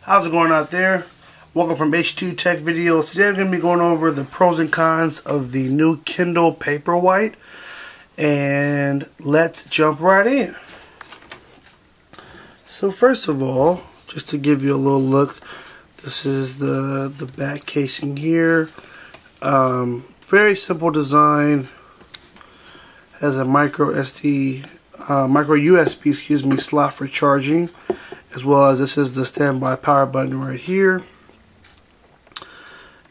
How's it going out there? Welcome from H2TechVideos. Today I'm going to be going over the pros and cons of the new Kindle Paperwhite. And let's jump right in. So first of all, just to give you a little look, this is the back casing here. Very simple design. Has a micro USB slot for charging, as well as this is the standby power button right here.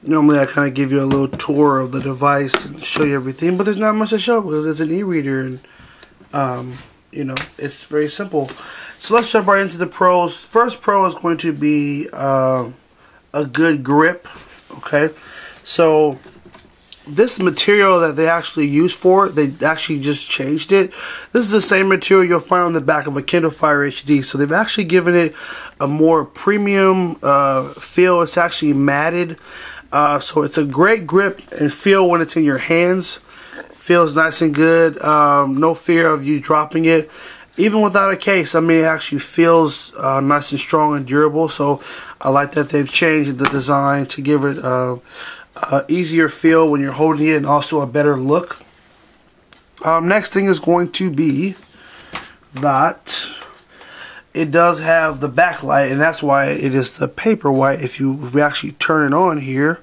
Normally I kind of give you a little tour of the device and show you everything, but there's not much to show because it's an e-reader and you know, it's very simple. So let's jump right into the pros. First pro is going to be a good grip. Okay, so this material that they actually use for it, they actually just changed it. This is the same material you'll find on the back of a Kindle Fire HD. So they've actually given it a more premium feel. It's actually matted. So it's a great grip and feel when it's in your hands. Feels nice and good. No fear of you dropping it. Even without a case, I mean, it actually feels nice and strong and durable. So I like that they've changed the design to give it easier feel when you're holding it, and also a better look. Next thing is going to be that it does have the backlight, and that's why it is the Paperwhite. If we actually turn it on here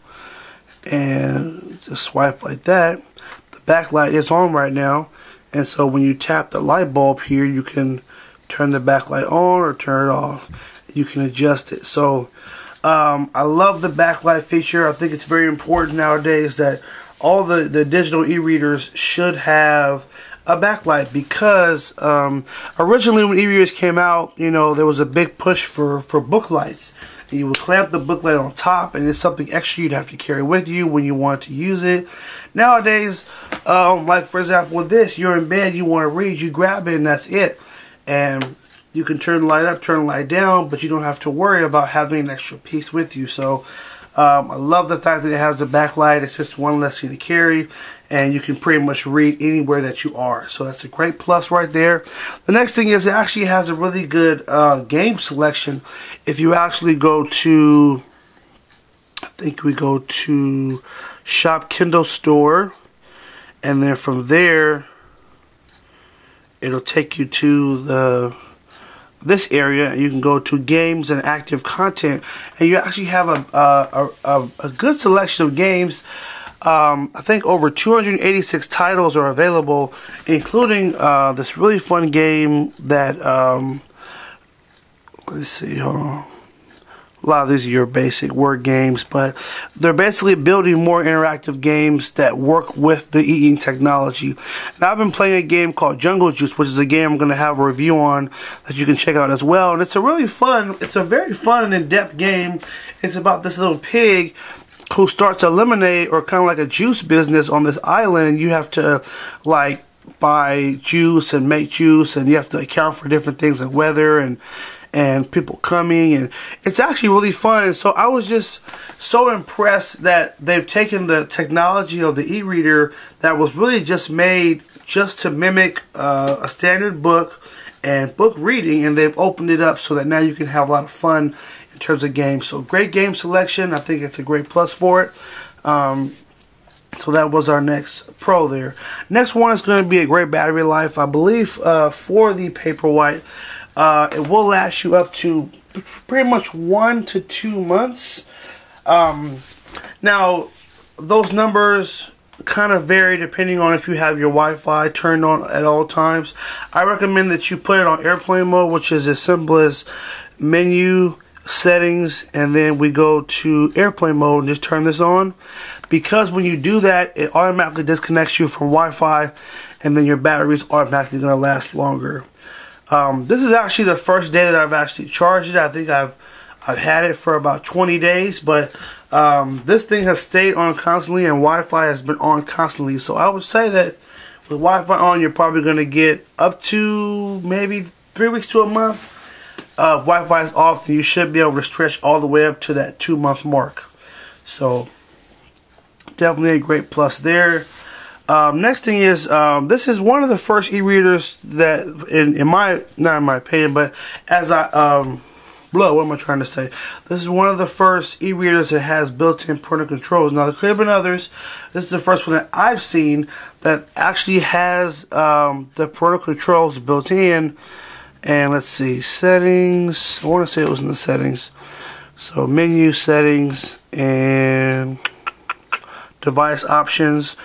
and just swipe like that, the backlight is on right now, and so when you tap the light bulb here, you can turn the backlight on or turn it off. You can adjust it. So I love the backlight feature. I think it's very important nowadays that all the digital e-readers should have a backlight, because originally when e-readers came out, you know, there was a big push for book lights. And you would clamp the book light on top, and it's something extra you'd have to carry with you when you want to use it. Nowadays, like for example with this, you're in bed, you want to read, you grab it, and that's it. And you can turn the light up, turn the light down, but you don't have to worry about having an extra piece with you. So I love the fact that it has the backlight. It's just one less thing to carry, and you can pretty much read anywhere that you are. So that's a great plus right there. The next thing is it actually has a really good game selection. If you actually go to, I think we go to Shop Kindle Store, and then from there it'll take you to this area, and you can go to games and active content, and you actually have a good selection of games. I think over 286 titles are available, including this really fun game that let's see, hold on. A lot of these are your basic word games, but they're basically building more interactive games that work with the e-ink technology. Now, I've been playing a game called Jungle Juice, which is a game I'm going to have a review on that you can check out as well. And it's a very fun and in-depth game. It's about this little pig who starts a lemonade, or kind of like a juice business on this island, and you have to like buy juice and make juice, and you have to account for different things like weather and people coming, and it's actually really fun. And so I was just so impressed that they've taken the technology of the e-reader that was really just made just to mimic a standard book and book reading, and they've opened it up so that now you can have a lot of fun in terms of games. So great game selection. I think it's a great plus for it. So that was our next pro there. Next one is going to be a great battery life. I believe for the Paperwhite, it will last you up to pretty much 1 to 2 months. Now, those numbers kind of vary depending on if you have your Wi-Fi turned on at all times. I recommend that you put it on airplane mode, which is as simple as menu, settings, and then we go to airplane mode and just turn this on. Because when you do that, it automatically disconnects you from Wi-Fi, and then your battery is automatically going to last longer. This is actually the first day that I've actually charged it. I think I've had it for about 20 days, but this thing has stayed on constantly, and Wi-Fi has been on constantly. So I would say that with Wi-Fi on, you're probably going to get up to maybe 3 weeks to a month. Wi-Fi is off, and you should be able to stretch all the way up to that 2-month mark. So definitely a great plus there. Next thing is, this is one of the first e-readers that, not in my opinion, but as I what am I trying to say? This is one of the first e-readers that has built-in parental controls. Now, there could have been others. This is the first one that I've seen that actually has the parental controls built in. And let's see, settings. I want to say it was in the settings. So menu, settings, and device options.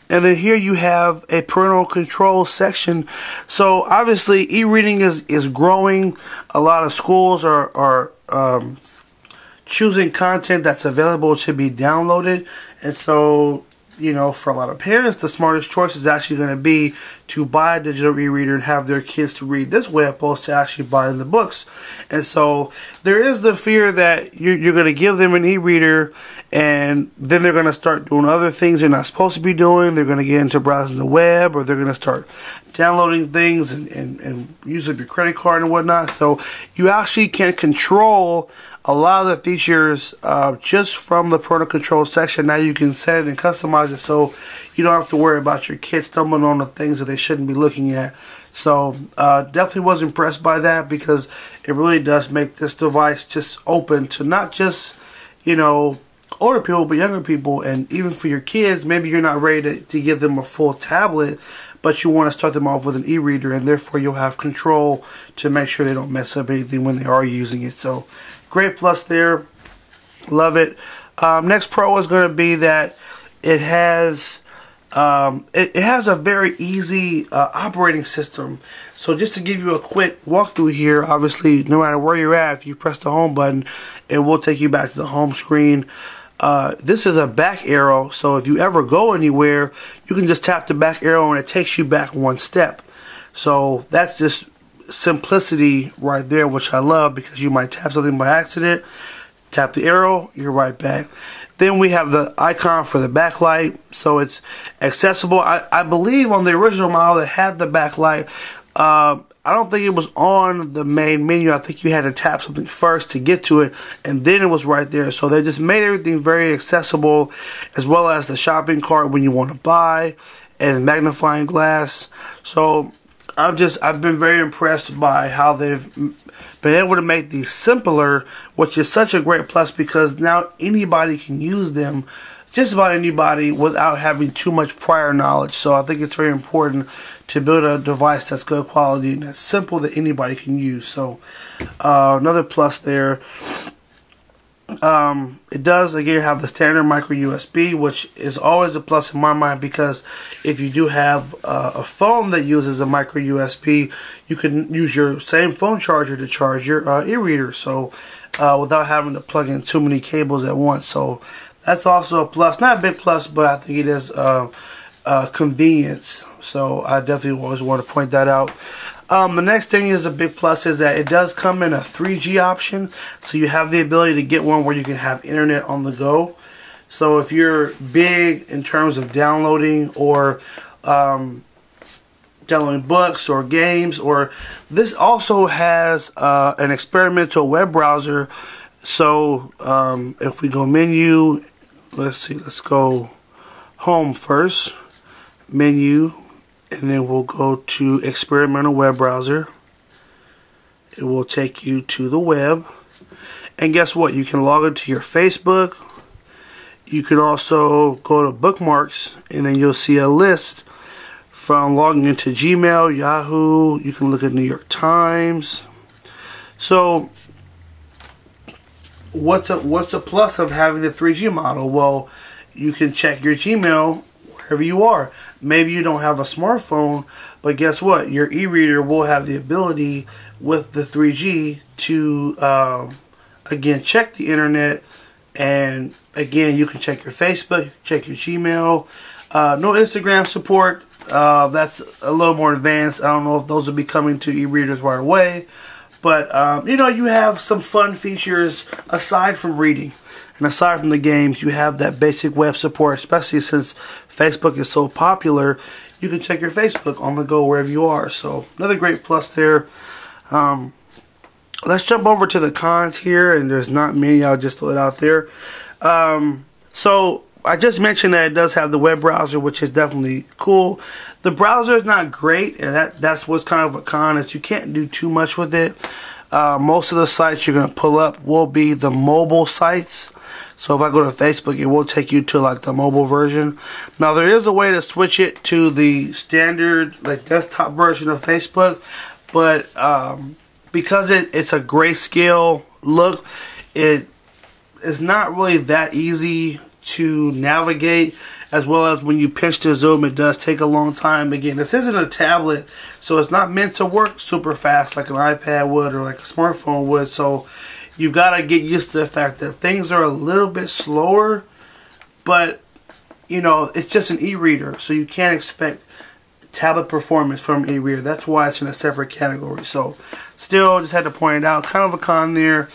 And then here you have a parental control section. So obviously e-reading is growing. A lot of schools are choosing content that's available to be downloaded. And so, you know, for a lot of parents, the smartest choice is actually going to be to buy a digital e-reader and have their kids to read this way, opposed to actually buying the books. And so there is the fear that you're going to give them an e-reader and then they're going to start doing other things they're not supposed to be doing. They're going to get into browsing the web, or they're going to start downloading things and use up your credit card and whatnot. So you actually can control a lot of the features just from the parental control section. Now you can set it and customize it so you don't have to worry about your kids stumbling on the things that they shouldn't be looking at. So definitely was impressed by that, because it really does make this device just open to not just, you know, older people, but younger people. And even for your kids, maybe you're not ready to give them a full tablet, but you want to start them off with an e-reader, and therefore you'll have control to make sure they don't mess up anything when they are using it. So great plus there. Love it. Next pro is going to be that it has a very easy operating system. So just to give you a quick walkthrough here, obviously no matter where you're at, if you press the home button, it will take you back to the home screen. This is a back arrow, so if you ever go anywhere, you can just tap the back arrow and it takes you back one step. So that's just simplicity right there, which I love, because you might tap something by accident, tap the arrow, you're right back. Then we have the icon for the backlight, so it's accessible. I believe on the original model that had the backlight, I don't think it was on the main menu. I think you had to tap something first to get to it, and then it was right there. So they just made everything very accessible, as well as the shopping cart when you want to buy, and magnifying glass. So I've been very impressed by how they've been able to make these simpler, which is such a great plus, because now anybody can use them, just about anybody, without having too much prior knowledge. So I think it's very important to build a device that's good quality and that's simple that anybody can use. So another plus there. It does again have the standard micro USB, which is always a plus in my mind, because if you do have a phone that uses a micro USB, you can use your same phone charger to charge your e-reader, so without having to plug in too many cables at once. So that's also a plus, not a big plus, but I think it is convenience. So I definitely always want to point that out. The next thing is a big plus is that it does come in a 3G option, so you have the ability to get one where you can have internet on the go. So if you're big in terms of downloading or downloading books or games, or this also has an experimental web browser. So if we go menu, let's go home first, menu, and then we'll go to experimental web browser. It will take you to the web, and guess what, you can log into your Facebook. You can also go to bookmarks, and then you'll see a list from logging into Gmail, Yahoo. You can look at New York Times. So what's the plus of having the 3G model? Well, you can check your Gmail wherever you are. Maybe you don't have a smartphone, but guess what? Your e-reader will have the ability with the 3G to again check the internet, and again you can check your Facebook, check your Gmail. No Instagram support. That's a little more advanced. I don't know if those will be coming to e-readers right away, but you know, you have some fun features aside from reading. And aside from the games, you have that basic web support, especially since Facebook is so popular. You can check your Facebook on the go wherever you are. So another great plus there. Let's jump over to the cons here, and there's not many. I'll just throw it out there. So I just mentioned that it does have the web browser, which is definitely cool. The browser is not great, and that's what's kind of a con, is you can't do too much with it. most of the sites you're going to pull up will be the mobile sites. So if I go to Facebook, it will take you to like the mobile version. Now there is a way to switch it to the standard like desktop version of Facebook, but because it's a grayscale look, it is not really that easy to navigate, as well as when you pinch to zoom, it does take a long time. Again, this isn't a tablet, so it's not meant to work super fast like an iPad would or like a smartphone would. So you've got to get used to the fact that things are a little bit slower, but you know, it's just an e-reader, so you can't expect tablet performance from e-reader. That's why it's in a separate category. So still, just had to point it out. Kind of a con there.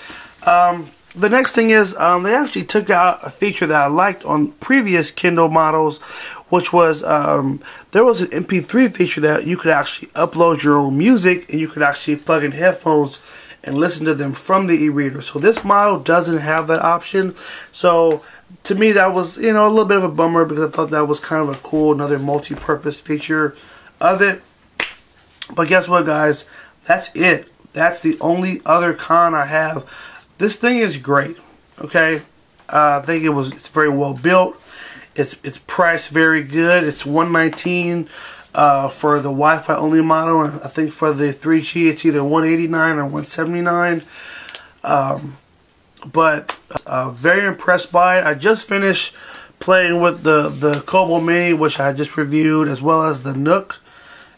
The next thing is they actually took out a feature that I liked on previous Kindle models, which was there was an MP3 feature that you could actually upload your own music, and you could actually plug in headphones and listen to them from the e-reader. So this model doesn't have that option. So to me, that was, you know, a little bit of a bummer, because I thought that was kind of a cool, another multi-purpose feature of it. But guess what, guys? That's it. That's the only other con I have. This thing is great. Okay, I think it's very well built. It's priced very good. It's $119 for the Wi-Fi only model, and I think for the 3G it's either $189 or $179. But very impressed by it. I just finished playing with the Kobo Mini, which I just reviewed, as well as the Nook,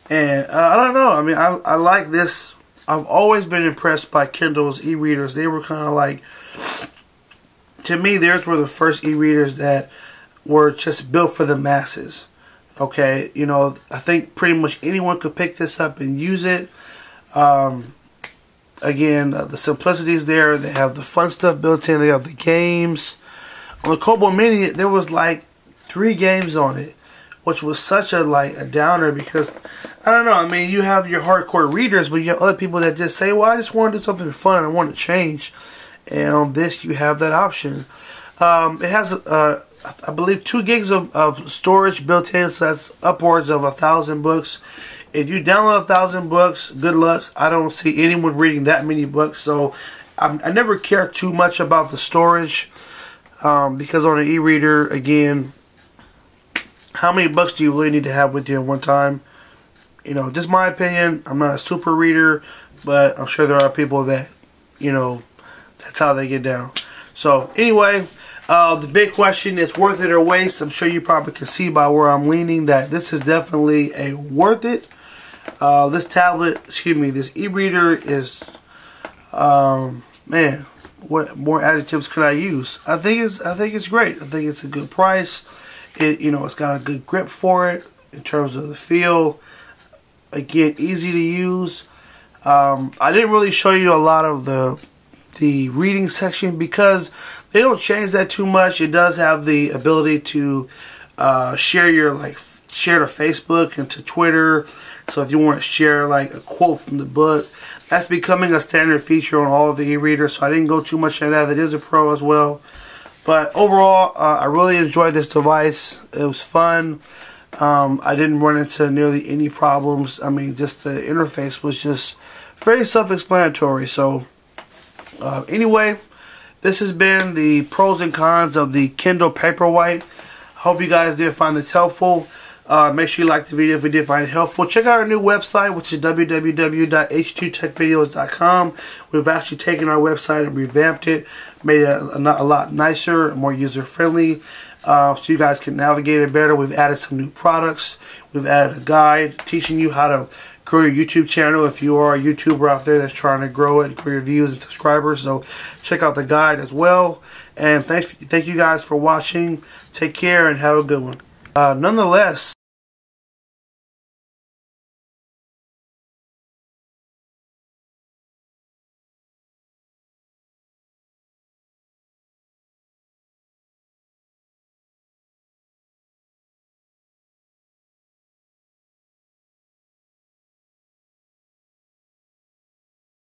and I don't know. I mean, I like this. I've always been impressed by Kindle's e-readers. They were kind of like, to me, theirs were the first e-readers that were just built for the masses. Okay, you know, I think pretty much anyone could pick this up and use it. Again, the simplicity is there. They have the fun stuff built in. They have the games. On the Kobo Mini, there was like 3 games on it, which was such a downer, because I don't know. I mean, you have your hardcore readers, but you have other people that just say, "Well, I just want to do something fun. I want to change." And on this, you have that option. It has, I believe, 2 gigs of storage built in, so that's upwards of 1,000 books. If you download 1,000 books, good luck. I don't see anyone reading that many books, so I never care too much about the storage, because on an e-reader, again, how many books do you really need to have with you at one time? You know, just my opinion. I'm not a super reader, but I'm sure there are people that, you know, that's how they get down. So anyway, the big question is, worth it or waste? I'm sure you probably can see by where I'm leaning that this is definitely a worth it. This tablet, this e-reader is, man, what more adjectives could I use? I think it's great. I think it's a good price. It's got a good grip for it in terms of the feel. Again, easy to use. I didn't really show you a lot of the reading section, because they don't change that too much. It does have the ability to share to Facebook and to Twitter. So if you want to share like a quote from the book, that's becoming a standard feature on all of the e-readers. So I didn't go too much into that. It is a Pro as well. But overall, I really enjoyed this device. It was fun. I didn't run into nearly any problems. I mean, just the interface was just very self-explanatory. So anyway, this has been the pros and cons of the Kindle Paperwhite. Hope you guys did find this helpful. Make sure you like the video if you did find it helpful. Check out our new website, which is www.H2TechVideos.com. We've actually taken our website and revamped it, made it a lot nicer, more user-friendly, so you guys can navigate it better. We've added some new products. We've added a guide teaching you how to grow your YouTube channel if you are a YouTuber out there that's trying to grow it and grow your views and subscribers. So check out the guide as well. And thank you guys for watching. Take care and have a good one. Nonetheless,